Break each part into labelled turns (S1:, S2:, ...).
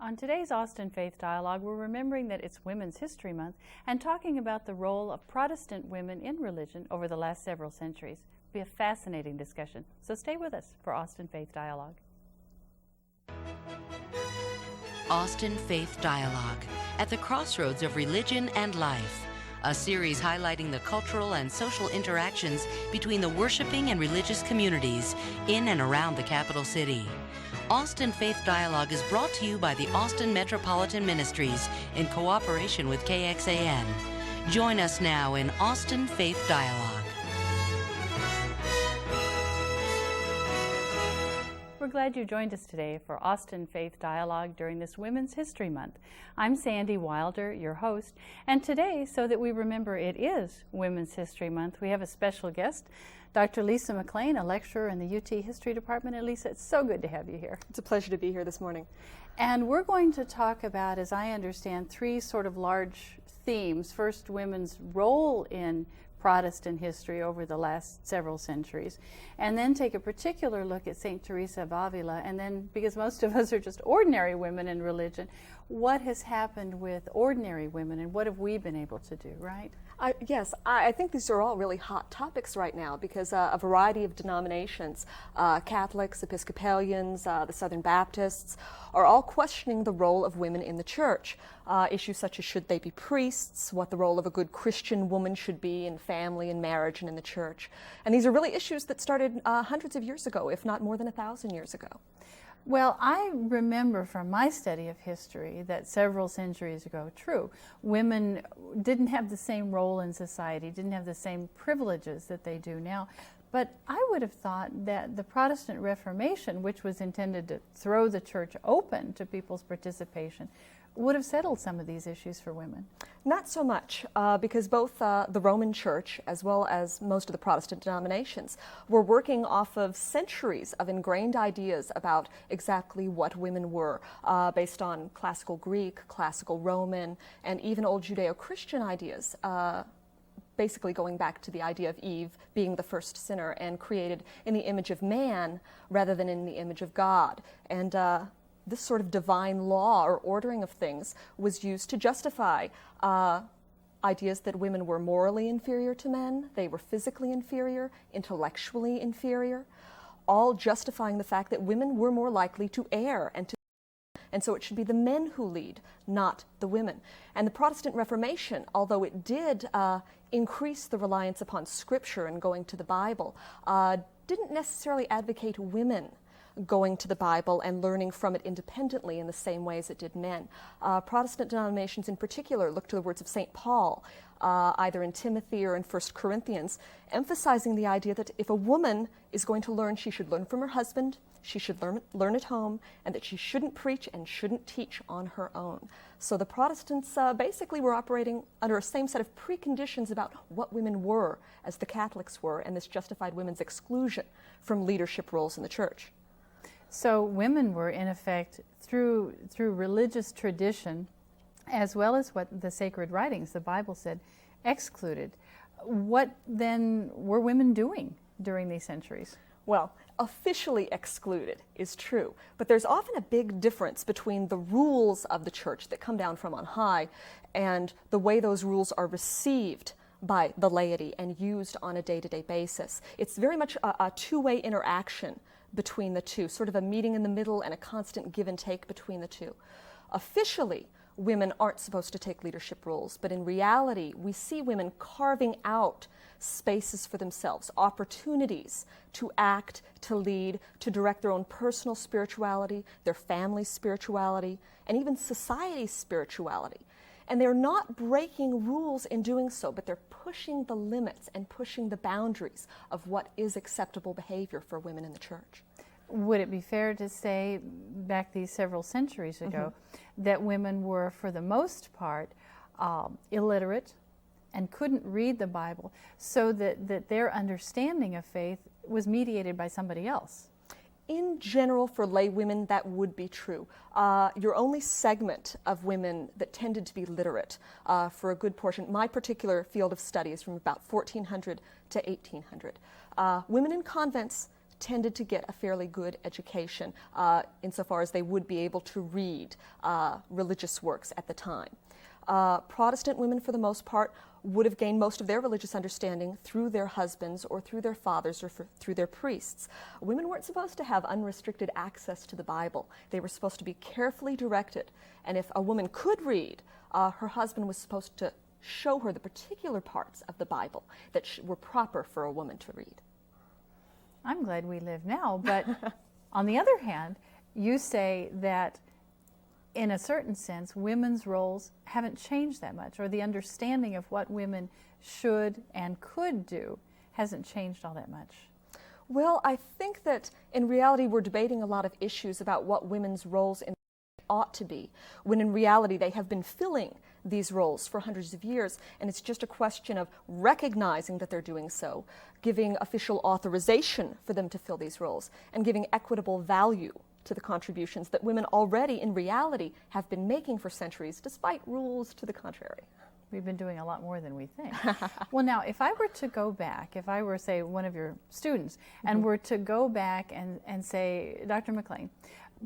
S1: On today's Austin Faith Dialogue, we're remembering that it's Women's History Month and talking about the role of Protestant women in religion over the last several centuries. It'll be a fascinating discussion, so stay with us for Austin Faith Dialogue.
S2: Austin Faith Dialogue, at the crossroads of religion and life. A series highlighting the cultural and social interactions between the worshiping and religious communities in and around the capital city. Austin Faith Dialogue is brought to you by the Austin Metropolitan Ministries in cooperation with KXAN. Join us now in Austin Faith Dialogue.
S1: We're glad you joined us today for Austin Faith Dialogue during this Women's History Month. I'm Sandy Wilder, your host, and today, so that we remember it is Women's History Month, we have a special guest, Dr. Lisa McLean, a lecturer in the UT History Department. And Lisa, it's so good to have you here.
S3: It's a pleasure to be here this morning.
S1: And we're going to talk about, as I understand, three sort of large themes. First, women's role in Protestant history over the last several centuries, and then take a particular look at St. Teresa of Avila, and then, because most of us are just ordinary women in religion, what has happened with ordinary women and what have we been able to do, right?
S3: Yes, I think these are all really hot topics right now because a variety of denominations, Catholics, Episcopalians, the Southern Baptists, are all questioning the role of women in the church. Issues such as should they be priests, what the role of a good Christian woman should be in family and marriage and in the church. And these are really issues that started hundreds of years ago, if not more than 1,000 years ago.
S1: Well, I remember from my study of history that several centuries ago, true, women didn't have the same role in society, didn't have the same privileges that they do now. But I would have thought that the Protestant Reformation, which was intended to throw the church open to people's participation, would have settled some of these issues for women.
S3: Not so much, because both the Roman Church as well as most of the Protestant denominations were working off of centuries of ingrained ideas about exactly what women were, based on classical Greek, classical Roman, and even old Judeo-Christian ideas. Basically going back to the idea of Eve being the first sinner and created in the image of man rather than in the image of God. And this sort of divine law or ordering of things was used to justify ideas that women were morally inferior to men, they were physically inferior, intellectually inferior, all justifying the fact that women were more likely to err and so it should be the men who lead, not the women. And the Protestant Reformation, although it did increase the reliance upon Scripture and going to the Bible, didn't necessarily advocate women going to the Bible and learning from it independently in the same way as it did men. Protestant denominations in particular look to the words of St. Paul, either in Timothy or in 1 Corinthians, emphasizing the idea that if a woman is going to learn, she should learn from her husband, she should learn at home, and that she shouldn't preach and shouldn't teach on her own. So the Protestants basically were operating under a same set of preconditions about what women were as the Catholics were, and this justified women's exclusion from leadership roles in the church.
S1: So women were, in effect, through religious tradition, as well as what the sacred writings, the Bible said, excluded. What then were women doing during these centuries?
S3: Well, officially excluded is true, but there's often a big difference between the rules of the church that come down from on high and the way those rules are received by the laity and used on a day-to-day basis. It's very much a two-way interaction between the two, sort of a meeting in the middle and a constant give and take between the two. Officially, women aren't supposed to take leadership roles, but in reality, we see women carving out spaces for themselves, opportunities to act, to lead, to direct their own personal spirituality, their family's spirituality, and even society's spirituality. And they're not breaking rules in doing so, but they're pushing the limits and pushing the boundaries of what is acceptable behavior for women in the church.
S1: Would it be fair to say, back these several centuries ago, that women were, for the most part, illiterate and couldn't read the Bible, so that their understanding of faith was mediated by somebody else?
S3: In general, for lay women, that would be true. Your only segment of women that tended to be literate for a good portion, my particular field of study is from about 1400 to 1800. Women in convents tended to get a fairly good education insofar as they would be able to read religious works at the time. Protestant women, for the most part, would have gained most of their religious understanding through their husbands or through their fathers or through their priests. Women weren't supposed to have unrestricted access to the Bible. They were supposed to be carefully directed. And if a woman could read, her husband was supposed to show her the particular parts of the Bible that were proper for a woman to read.
S1: I'm glad we live now, but on the other hand, you say that in a certain sense, women's roles haven't changed that much, or the understanding of what women should and could do hasn't changed all that much.
S3: Well, I think that in reality we're debating a lot of issues about what women's roles in ought to be, when in reality they have been filling these roles for hundreds of years, and it's just a question of recognizing that they're doing so, giving official authorization for them to fill these roles, and giving equitable value to the contributions that women already in reality have been making for centuries, despite rules to the contrary.
S1: We've been doing a lot more than we think. Well, now, if I were to go back, if I were, say, one of your students, and were to go back and say, Dr. McLean,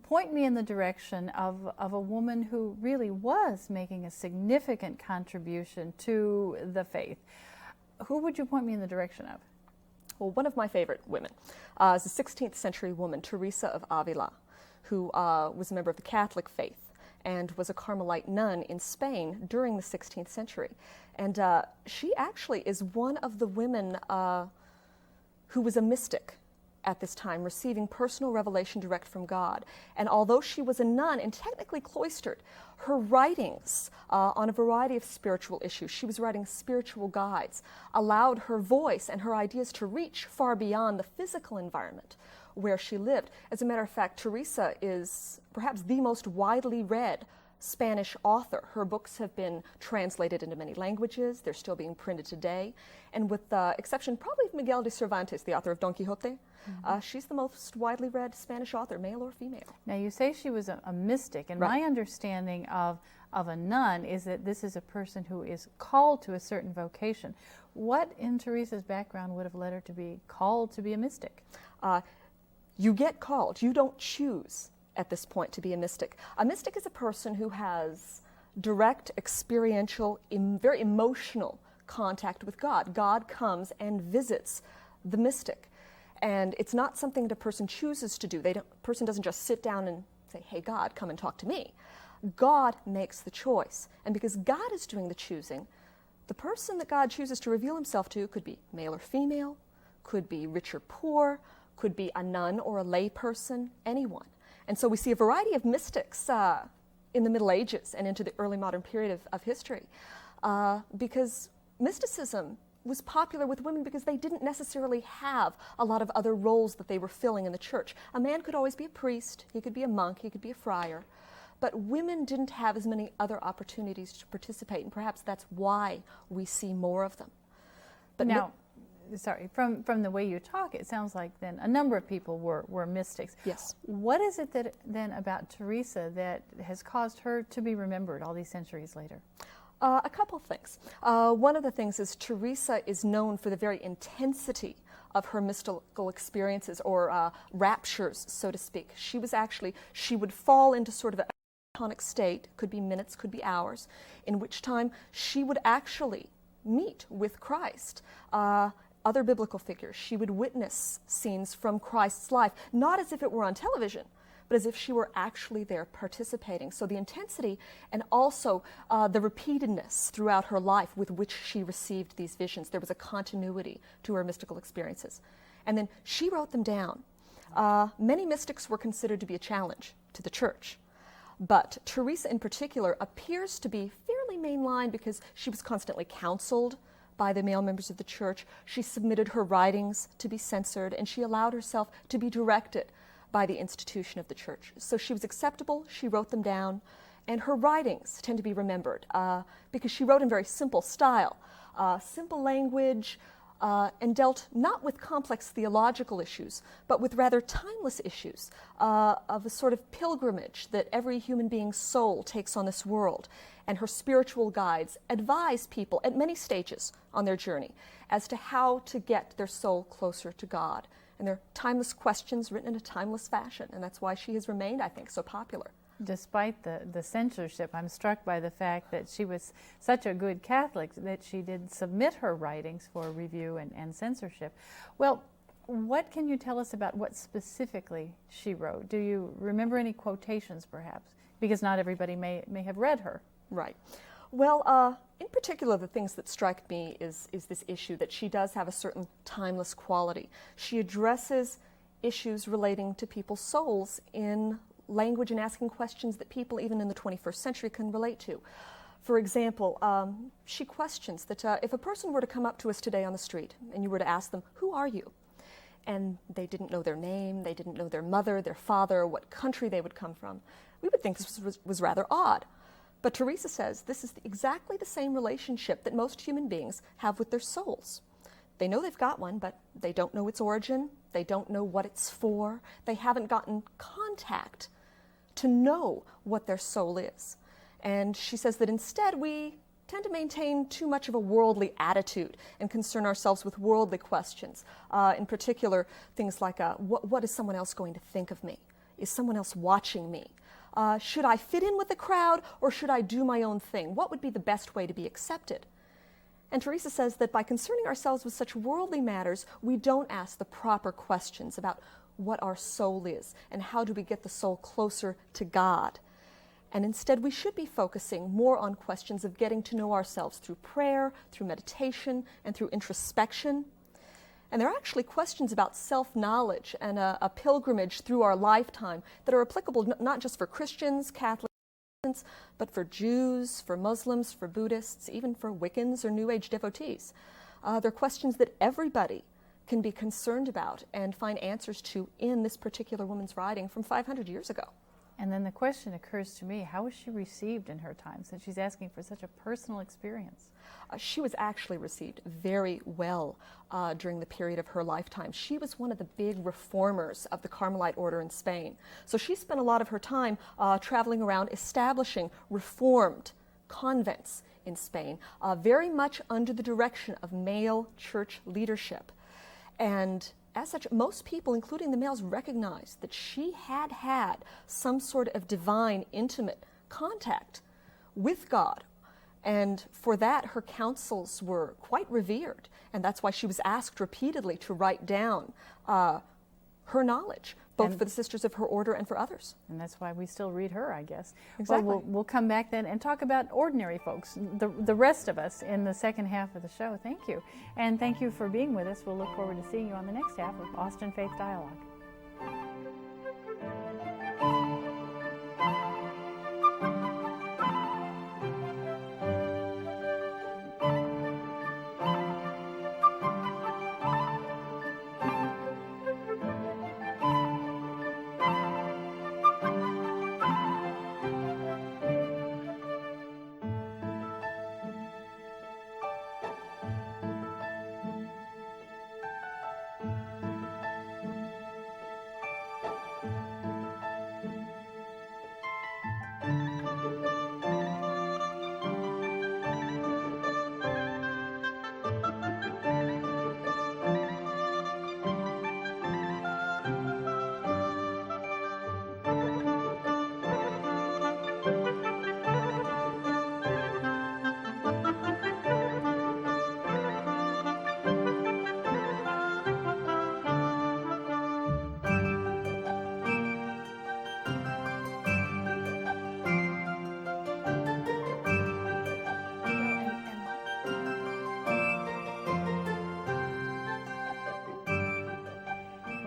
S1: point me in the direction of a woman who really was making a significant contribution to the faith, who would you point me in the direction of?
S3: Well, one of my favorite women is a 16th century woman, Teresa of Avila, who was a member of the Catholic faith and was a Carmelite nun in Spain during the 16th century. And she actually is one of the women who was a mystic at this time, receiving personal revelation direct from God. And although she was a nun and technically cloistered, her writings on a variety of spiritual issues, she was writing spiritual guides, allowed her voice and her ideas to reach far beyond the physical environment where she lived. As a matter of fact, Teresa is perhaps the most widely read Spanish author. Her books have been translated into many languages. They're still being printed today. And with the exception probably of Miguel de Cervantes, the author of Don Quixote, she's the most widely read Spanish author, male or female.
S1: Now, you say she was a mystic, and
S3: Right.
S1: my understanding of a nun is that this is a person who is called to a certain vocation. What in Teresa's background would have led her to be called to be a mystic?
S3: You get called. You don't choose at this point to be a mystic. A mystic is a person who has direct, experiential, very emotional contact with God. God comes and visits the mystic. And it's not something that a person chooses to do. A person doesn't just sit down and say, hey, God, come and talk to me. God makes the choice. And because God is doing the choosing, the person that God chooses to reveal himself to could be male or female, could be rich or poor, could be a nun or a lay person, anyone. And so we see a variety of mystics in the Middle Ages and into the early modern period of history because mysticism was popular with women because they didn't necessarily have a lot of other roles that they were filling in the church. A man could always be a priest, he could be a monk, he could be a friar, but women didn't have as many other opportunities to participate, and perhaps that's why we see more of them. But
S1: now, sorry, from the way you talk, it sounds like then a number of people were mystics.
S3: Yes.
S1: What is it that then about Teresa that has caused her to be remembered all these centuries later?
S3: A couple things. One of the things is Teresa is known for the very intensity of her mystical experiences or raptures, so to speak. She would fall into sort of a catatonic state, could be minutes, could be hours, in which time she would actually meet with Christ. Other biblical figures. She would witness scenes from Christ's life, not as if it were on television, but as if she were actually there participating. So the intensity and also the repeatedness throughout her life with which she received these visions. There was a continuity to her mystical experiences. And then she wrote them down. Many mystics were considered to be a challenge to the church. But Teresa in particular appears to be fairly mainline because she was constantly counseled by the male members of the church. She submitted her writings to be censored, and she allowed herself to be directed by the institution of the church. So she was acceptable, she wrote them down, and her writings tend to be remembered because she wrote in very simple style, simple language, and dealt not with complex theological issues, but with rather timeless issues of a sort of pilgrimage that every human being's soul takes on this world. And her spiritual guides advise people at many stages on their journey as to how to get their soul closer to God And they're timeless questions written in a timeless fashion, and that's why she has remained, I think, so popular.
S1: Despite the censorship, I'm struck by the fact that she was such a good Catholic that she did submit her writings for review and censorship. Well, what can you tell us about what specifically she wrote? Do you remember any quotations, perhaps? Because not everybody may have read her.
S3: Right. Well, in particular, the things that strike me is this issue that she does have a certain timeless quality. She addresses issues relating to people's souls in language and asking questions that people even in the 21st century can relate to. For example, she questions that if a person were to come up to us today on the street and you were to ask them, "Who are you?" and they didn't know their name, they didn't know their mother, their father, what country they would come from, we would think this was rather odd. But Teresa says this is exactly the same relationship that most human beings have with their souls. They know they've got one, but they don't know its origin, they don't know what it's for, they haven't gotten contact to know what their soul is. And she says that instead we tend to maintain too much of a worldly attitude and concern ourselves with worldly questions. In particular, things like, what is someone else going to think of me? Is someone else watching me? Should I fit in with the crowd or should I do my own thing? What would be the best way to be accepted? And Teresa says that by concerning ourselves with such worldly matters, we don't ask the proper questions about what our soul is and how do we get the soul closer to God. And instead, we should be focusing more on questions of getting to know ourselves through prayer, through meditation, and through introspection. And there are actually questions about self-knowledge and a pilgrimage through our lifetime that are applicable not just for Christians, Catholics, but for Jews, for Muslims, for Buddhists, even for Wiccans or New Age devotees. They're questions that everybody can be concerned about and find answers to in this particular woman's writing from 500 years ago.
S1: And then the question occurs to me, how was she received in her time, since she's asking for such a personal experience?
S3: She was actually received very well during the period of her lifetime. She was one of the big reformers of the Carmelite order in Spain. So she spent a lot of her time traveling around establishing reformed convents in Spain, very much under the direction of male church leadership. And as such, most people, including the males, recognized that she had had some sort of divine, intimate contact with God. And for that, her counsels were quite revered. And that's why she was asked repeatedly to write down her knowledge, both for the sisters of her order and for others.
S1: And that's why we still read her, I guess.
S3: Exactly.
S1: Well, we'll come back then and talk about ordinary folks, the rest of us, in the second half of the show. Thank you. And thank you for being with us. We'll look forward to seeing you on the next half of Austin Faith Dialogue.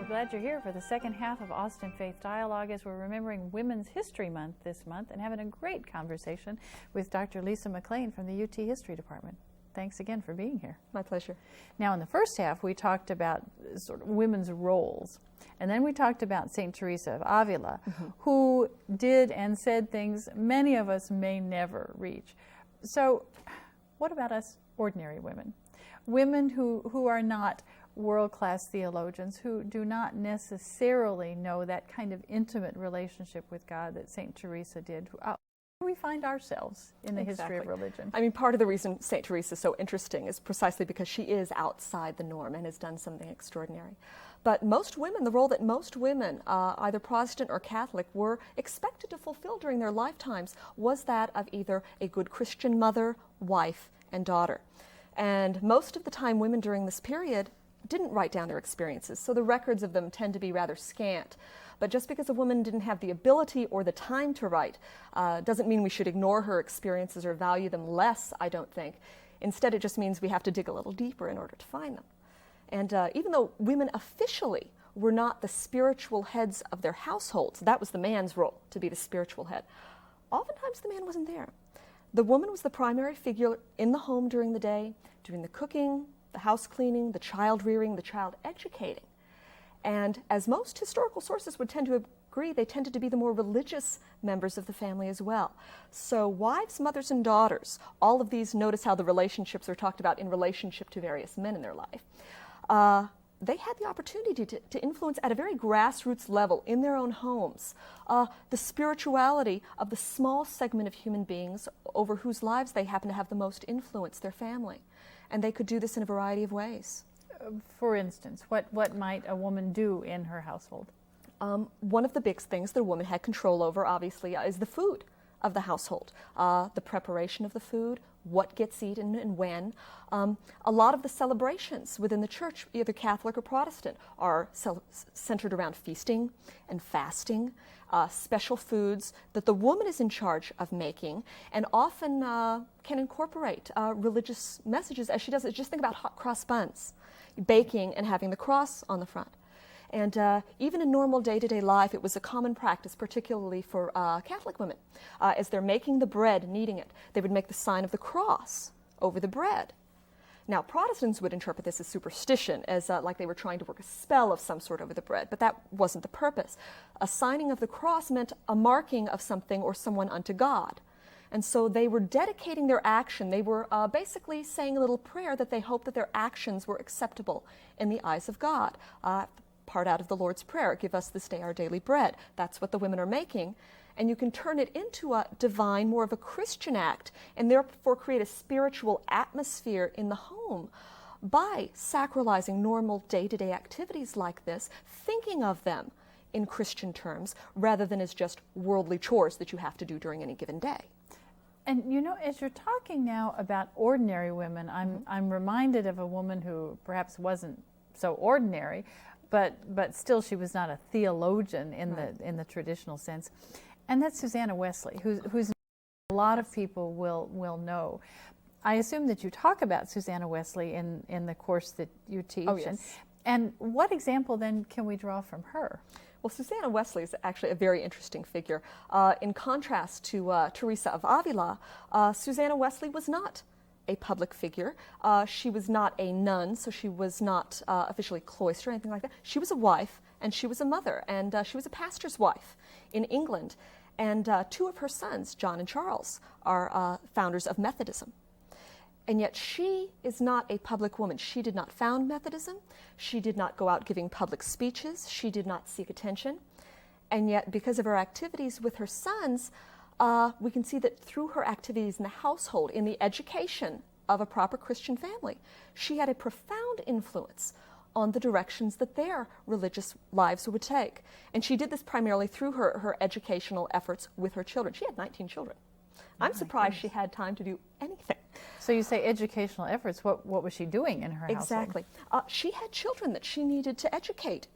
S1: Glad you're here for the second half of Austin Faith Dialogue as we're remembering Women's History Month this month and having a great conversation with Dr. Lisa McLean from the UT History Department. Thanks again for being here.
S3: My pleasure.
S1: Now, in the first half, we talked about sort of women's roles. And then we talked about St. Teresa of Avila, who did and said things many of us may never reach. So what about us ordinary women? Women who are not world-class theologians, who do not necessarily know that kind of intimate relationship with God that St. Teresa did. What can we find ourselves in the history of
S3: Exactly.
S1: religion?
S3: I mean, part of the reason St. Teresa is so interesting is precisely because she is outside the norm and has done something extraordinary. But most women, the role that most women, either Protestant or Catholic, were expected to fulfill during their lifetimes was that of either a good Christian mother, wife, and daughter. And most of the time, women during this period didn't write down their experiences, so the records of them tend to be rather scant. But just because a woman didn't have the ability or the time to write doesn't mean we should ignore her experiences or value them less, I don't think. Instead, it just means we have to dig a little deeper in order to find them. And even though women officially were not the spiritual heads of their households, that was the man's role, to be the spiritual head, oftentimes the man wasn't there. The woman was the primary figure in the home during the day, doing the cooking, the house cleaning, the child rearing, the child educating. And as most historical sources would tend to agree, they tended to be the more religious members of the family as well. So wives, mothers, and daughters, all of these, notice how the relationships are talked about in relationship to various men in their life. They had the opportunity to influence at a very grassroots level in their own homes the spirituality of the small segment of human beings over whose lives they happen to have the most influence, their family. And they could do this in a variety of ways.
S1: For instance, what might a woman do in her household?
S3: One of the big things that a woman had control over, obviously, is the food of the household, the preparation of the food, what gets eaten and when. A lot of the celebrations within the church, either Catholic or Protestant, are centered around feasting and fasting, special foods that the woman is in charge of making, and often can incorporate religious messages as she does it. Just think about hot cross buns, baking and having the cross on the front. And even in normal day-to-day life, it was a common practice, particularly for Catholic women. As they're making the bread, kneading it, they would make the sign of the cross over the bread. Now, Protestants would interpret this as superstition, as like they were trying to work a spell of some sort over the bread, but that wasn't the purpose. A signing of the cross meant a marking of something or someone unto God. And so they were dedicating their action. They were basically saying a little prayer that they hoped that their actions were acceptable in the eyes of God. Part out of the Lord's Prayer, give us this day our daily bread. That's what the women are making. And you can turn it into a divine, more of a Christian act, and therefore create a spiritual atmosphere in the home by sacralizing normal day-to-day activities like this, thinking of them in Christian terms, rather than as just worldly chores that you have to do during any given day.
S1: And you know, as you're talking now about ordinary women, I'm reminded of a woman who perhaps wasn't so ordinary, but still she was not a theologian in the traditional sense, and that's Susanna Wesley, who's a lot of people will know. I assume that you talk about Susanna Wesley in the course that you teach.
S3: Oh, yes.
S1: And what example then can we draw from her?
S3: Well, Susanna Wesley is actually a very interesting figure. In contrast to Teresa of Avila, Susanna Wesley was not a public figure. She was not a nun, so she was not officially cloistered or anything like that. She was a wife, and she was a mother, and she was a pastor's wife in England. And two of her sons, John and Charles, are founders of Methodism. And yet she is not a public woman. She did not found Methodism. She did not go out giving public speeches. She did not seek attention. And yet, because of her activities with her sons, we can see that through her activities in the household, in the education of a proper Christian family, she had a profound influence on the directions that their religious lives would take. And she did this primarily through her educational efforts with her children. She had 19 children. I'm surprised she had time to do anything.
S1: So you say educational efforts. What was she doing in her household?
S3: Exactly. She had children that she needed to educate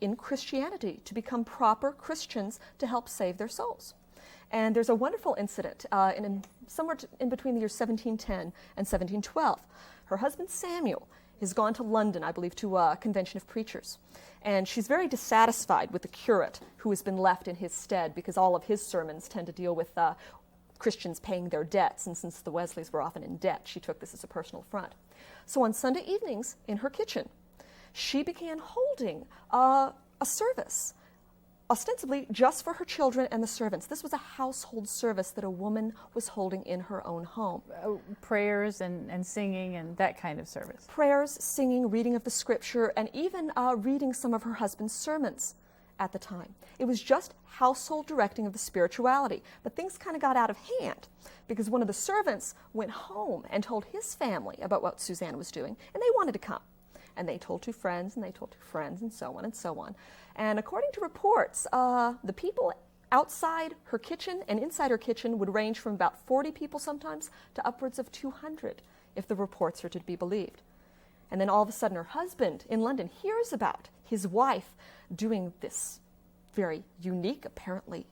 S3: in Christianity to become proper Christians to help save their souls. And there's a wonderful incident somewhere in between the years 1710 and 1712. Her husband Samuel has gone to London, I believe, to a convention of preachers. And she's very dissatisfied with the curate who has been left in his stead, because all of his sermons tend to deal with Christians paying their debts, and since the Wesleys were often in debt, she took this as a personal affront. So on Sunday evenings in her kitchen, she began holding a service, ostensibly just for her children and the servants. This was a household service that a woman was holding in her own home.
S1: Prayers and singing and that kind of service.
S3: Prayers, singing, reading of the scripture, and even reading some of her husband's sermons at the time. It was just household directing of the spirituality. But things kind of got out of hand because one of the servants went home and told his family about what Susanna was doing, and they wanted to come. And they told two friends, and they told two friends, and so on and so on. And according to reports, the people outside her kitchen and inside her kitchen would range from about 40 people sometimes to upwards of 200, if the reports are to be believed. And then all of a sudden her husband in London hears about his wife doing this very unique, apparently,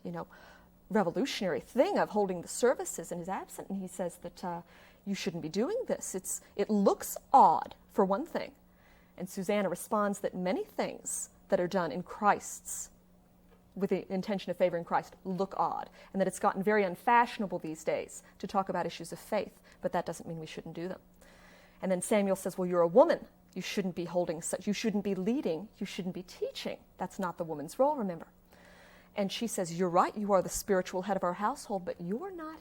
S3: revolutionary thing of holding the services in his absence. And he says that you shouldn't be doing this. It looks odd, for one thing. And Susanna responds that many things that are done in Christ's, with the intention of favoring Christ, look odd, and that it's gotten very unfashionable these days to talk about issues of faith, but that doesn't mean we shouldn't do them. And then Samuel says, well, you're a woman. You shouldn't be holding such, you shouldn't be leading, you shouldn't be teaching. That's not the woman's role, remember. And she says, you're right, you are the spiritual head of our household, but you're not.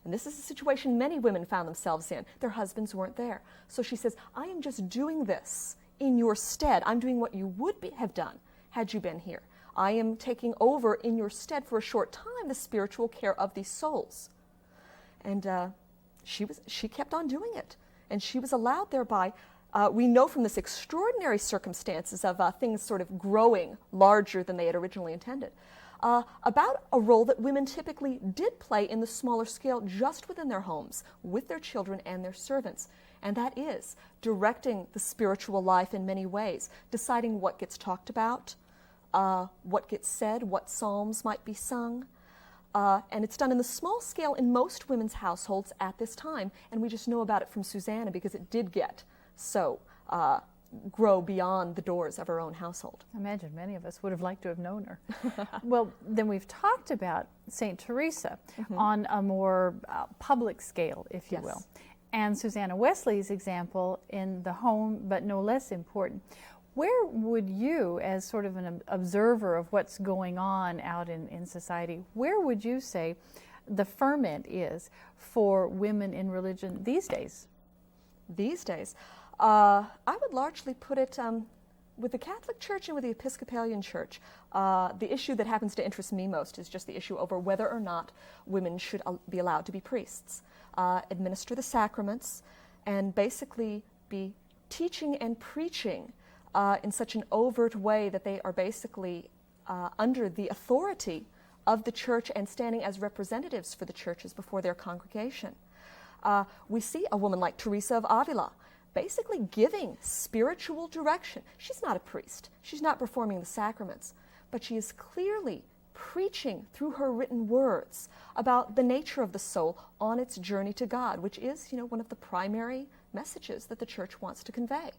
S3: And this is a situation many women found themselves in. Their husbands weren't there. So she says, I am just doing this in your stead. I'm doing what you would have done had you been here. I am taking over in your stead for a short time the spiritual care of these souls. And she kept on doing it. And she was allowed thereby. We know from this extraordinary circumstances of things sort of growing larger than they had originally intended, about a role that women typically did play in the smaller scale just within their homes, with their children and their servants. And that is directing the spiritual life in many ways, deciding what gets talked about, what gets said, what psalms might be sung. And it's done in the small scale in most women's households at this time. And we just know about it from Susanna because it did get so grow beyond the doors of her own household.
S1: I imagine many of us would have liked to have known her. Well, then we've talked about St. Teresa on a more public scale, if you will, and Susanna Wesley's example in the home, but no less important. Where would you, as sort of an observer of what's going on out in society, where would you say the ferment is for women in religion these days?
S3: These days? I would largely put it with the Catholic Church and with the Episcopalian Church. The issue that happens to interest me most is just the issue over whether or not women should be allowed to be priests, administer the sacraments, and basically be teaching and preaching in such an overt way that they are basically under the authority of the Church and standing as representatives for the churches before their congregation. We see a woman like Teresa of Avila basically giving spiritual direction. She's not a priest. She's not performing the sacraments, but she is clearly preaching through her written words about the nature of the soul on its journey to God, which is, one of the primary messages that the Church wants to convey.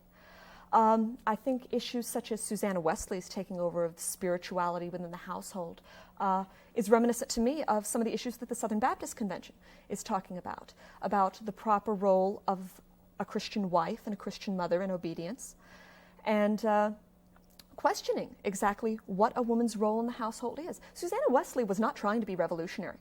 S3: I think issues such as Susanna Wesley's taking over of spirituality within the household is reminiscent to me of some of the issues that the Southern Baptist Convention is talking about the proper role of a Christian wife and a Christian mother in obedience, and questioning exactly what a woman's role in the household is. Susanna Wesley was not trying to be revolutionary.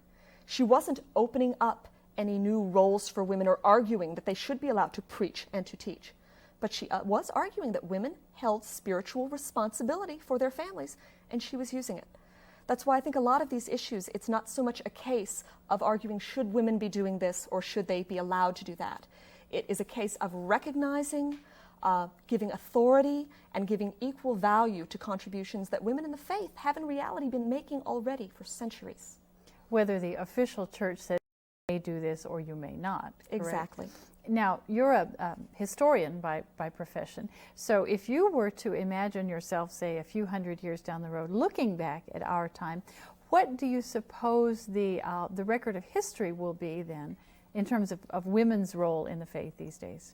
S3: She wasn't opening up any new roles for women or arguing that they should be allowed to preach and to teach. But she was arguing that women held spiritual responsibility for their families, and she was using it. That's why I think a lot of these issues, it's not so much a case of arguing should women be doing this or should they be allowed to do that. It is a case of recognizing, giving authority, and giving equal value to contributions that women in the faith have in reality been making already for centuries.
S1: Whether the official church says you may do this or you may not. Correct?
S3: Exactly.
S1: Now, you're a historian by profession, so if you were to imagine yourself, say, a few hundred years down the road, looking back at our time, what do you suppose the record of history will be then in terms of women's role in the faith these days?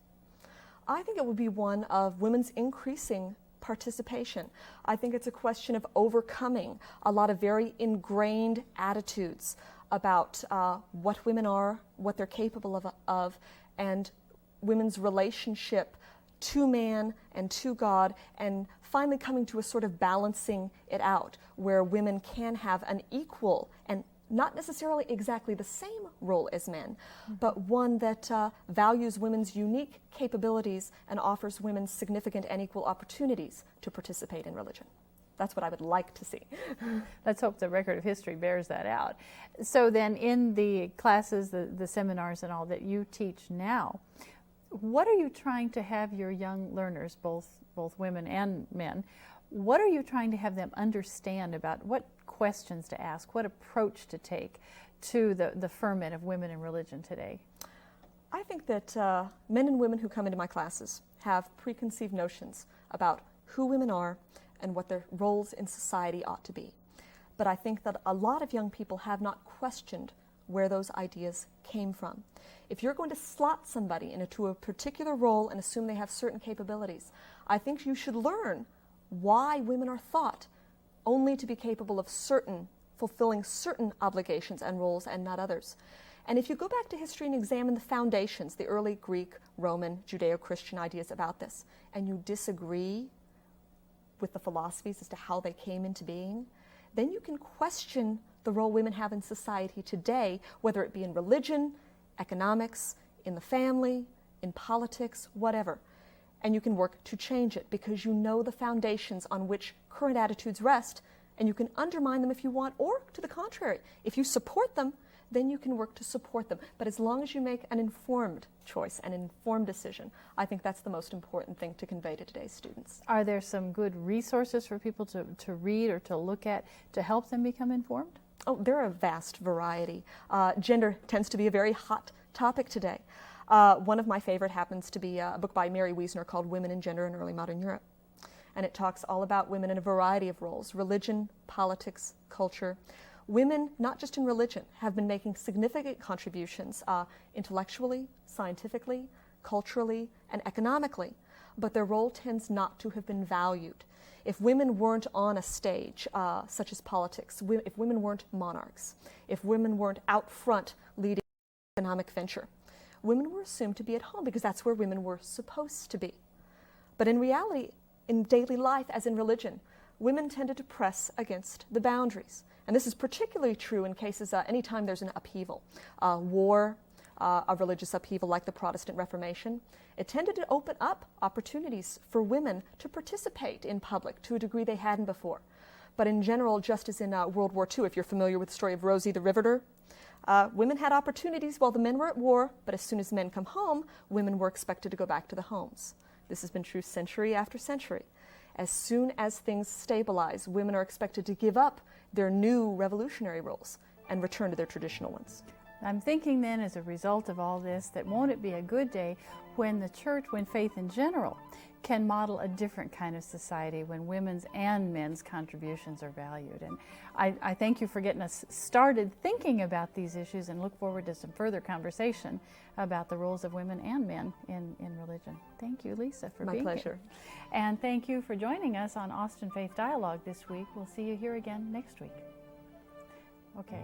S3: I think it would be one of women's increasing participation. I think it's a question of overcoming a lot of very ingrained attitudes about what women are, what they're capable of, and women's relationship to man and to God, and finally coming to a sort of balancing it out where women can have an equal and not necessarily exactly the same role as men, but one that values women's unique capabilities and offers women significant and equal opportunities to participate in religion. That's what I would like to see.
S1: Let's hope the record of history bears that out. So then in the classes, the seminars and all that you teach now, what are you trying to have your young learners, both women and men, what are you trying to have them understand about what questions to ask, what approach to take to the ferment of women in religion today?
S3: I think that men and women who come into my classes have preconceived notions about who women are and what their roles in society ought to be. But I think that a lot of young people have not questioned where those ideas came from. If you're going to slot somebody into a particular role and assume they have certain capabilities, I think you should learn why women are thought only to be capable of fulfilling certain obligations and roles and not others. And if you go back to history and examine the foundations, the early Greek, Roman, Judeo-Christian ideas about this, and you disagree with the philosophies as to how they came into being, then you can question the role women have in society today, whether it be in religion, economics, in the family, in politics, whatever. And you can work to change it because you know the foundations on which current attitudes rest, and you can undermine them if you want, or to the contrary, if you support them, then you can work to support them. But as long as you make an informed choice, an informed decision, I think that's the most important thing to convey to today's students.
S1: Are there some good resources for people to read or to look at to help them become informed?
S3: Oh, there are a vast variety. Gender tends to be a very hot topic today. One of my favorite happens to be a book by Mary Wiesner called Women and Gender in Early Modern Europe. And it talks all about women in a variety of roles: religion, politics, culture. Women, not just in religion, have been making significant contributions intellectually, scientifically, culturally, and economically, but their role tends not to have been valued. If women weren't on a stage, such as politics, if women weren't monarchs, if women weren't out front leading economic venture, women were assumed to be at home because that's where women were supposed to be. But in reality, in daily life, as in religion, women tended to press against the boundaries. And this is particularly true in cases anytime there's an upheaval, war, a religious upheaval like the Protestant Reformation. It tended to open up opportunities for women to participate in public to a degree they hadn't before. But in general, just as in World War II, if you're familiar with the story of Rosie the Riveter, women had opportunities while the men were at war, but as soon as men come home, women were expected to go back to the homes. This has been true century after century. As soon as things stabilize, women are expected to give up their new revolutionary roles and return to their traditional ones.
S1: I'm thinking then, as a result of all this, that won't it be a good day when the church, when faith in general, can model a different kind of society when women's and men's contributions are valued. And I thank you for getting us started thinking about these issues, and look forward to some further conversation about the roles of women and men in religion. Thank you, Lisa, for being here.
S3: My pleasure.
S1: And thank you for joining us on Austin Faith Dialogue this week. We'll see you here again next week. Okay.